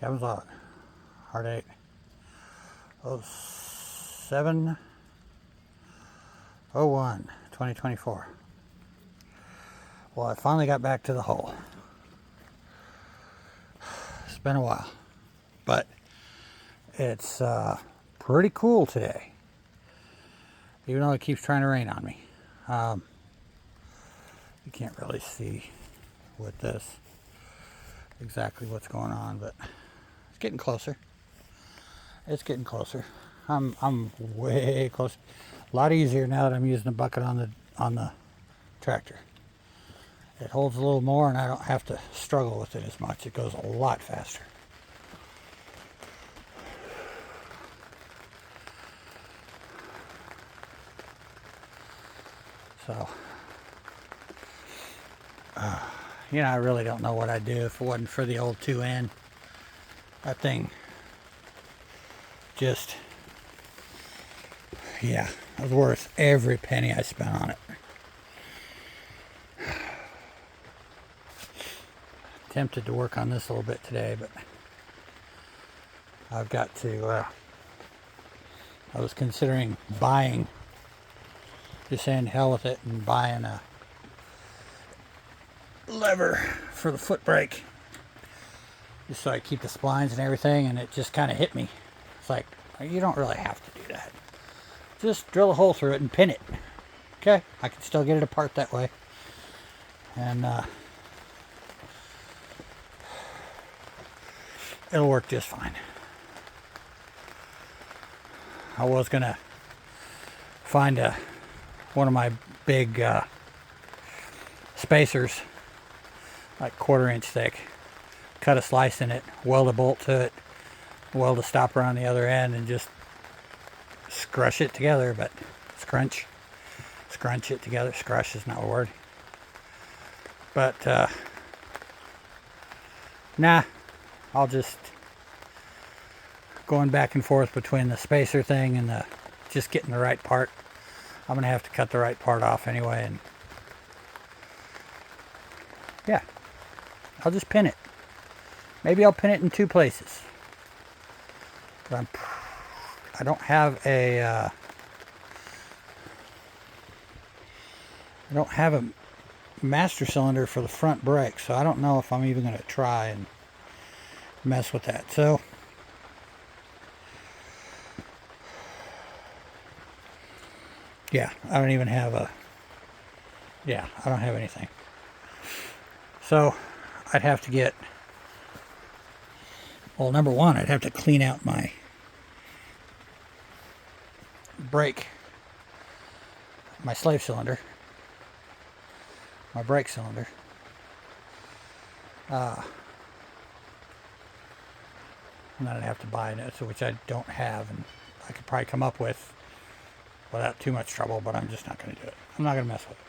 Cabin's lot. Ourdate. 07/01/2024. Well, I finally got back to the hole. It's been a while, but it's pretty cool today, even though it keeps trying to rain on me. You can't really see with this exactly what's going on, but it's getting closer. It's getting closer. I'm way closer. A lot easier now that I'm using a bucket on the tractor. It holds a little more and I don't have to struggle with it as much. It goes a lot faster. So, I really don't know what I'd do if it wasn't for the old 2N. That thing just, yeah, it was worth every penny I spent on it. Tempted to work on this a little bit today, but I've got to, I was considering buying, just saying hell with it, and buying a lever for the foot brake, just so I keep the splines and everything, and it just kind of hit me. It's like, you don't really have to do that. Just drill a hole through it and pin it. Okay, I can still get it apart that way. And it'll work just fine. I was gonna find one of my big spacers, like 1/4 inch thick, cut a slice in it, weld a bolt to it, weld a stopper on the other end, and just scrunch it together. But scrunch it together. Scrush is not a word. But nah, I'll just going back and forth between the spacer thing and the just getting the right part. I'm gonna have to cut the right part off anyway, and yeah, I'll just pin it. Maybe I'll pin it in 2 places. But I don't have a master cylinder for the front brake, so I don't know if I'm even going to try and mess with that. So yeah, I don't even have I don't have anything. So I'd have to get, well, number one, I'd have to clean out my brake, my slave cylinder, my brake cylinder. And then I'd have to buy it, which I don't have, and I could probably come up with without too much trouble, but I'm just not going to do it. I'm not going to mess with it.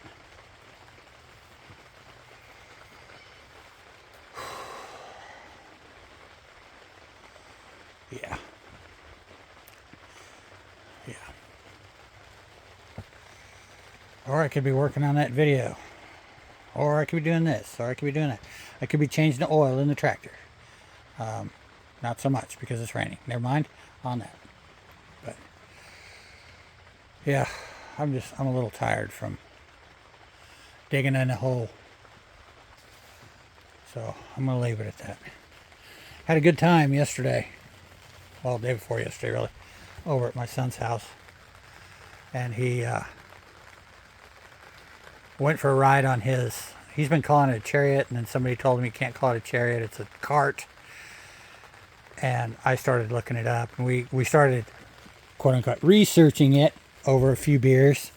Yeah. Or I could be working on that video. Or I could be doing this. Or I could be doing that. I could be changing the oil in the tractor. Not so much because it's raining. Never mind on that. But yeah, I'm a little tired from digging in a hole. So I'm going to leave it at that. Had a good time yesterday. Well, the day before yesterday, really. Over at my son's house. And he went for a ride on his, he's been calling it a chariot, and then somebody told him he can't call it a chariot, it's a cart. And I started looking it up, and we started, quote unquote, researching it over a few beers.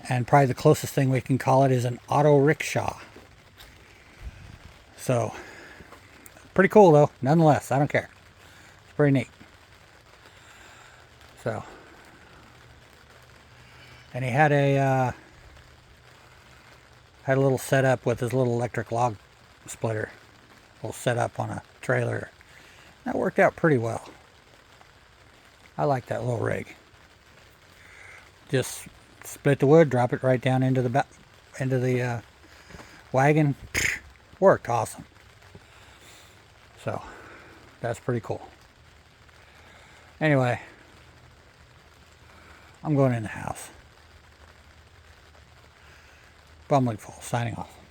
And probably the closest thing we can call it is an auto rickshaw. So, pretty cool though, nonetheless. I don't care. It's pretty neat. So, and he had a little setup with his little electric log splitter, a little setup on a trailer. That worked out pretty well. I like that little rig. Just split the wood, drop it right down into the wagon. Worked awesome. So That's pretty cool. Anyway, I'm going in the house. Bumbling Falls, signing off.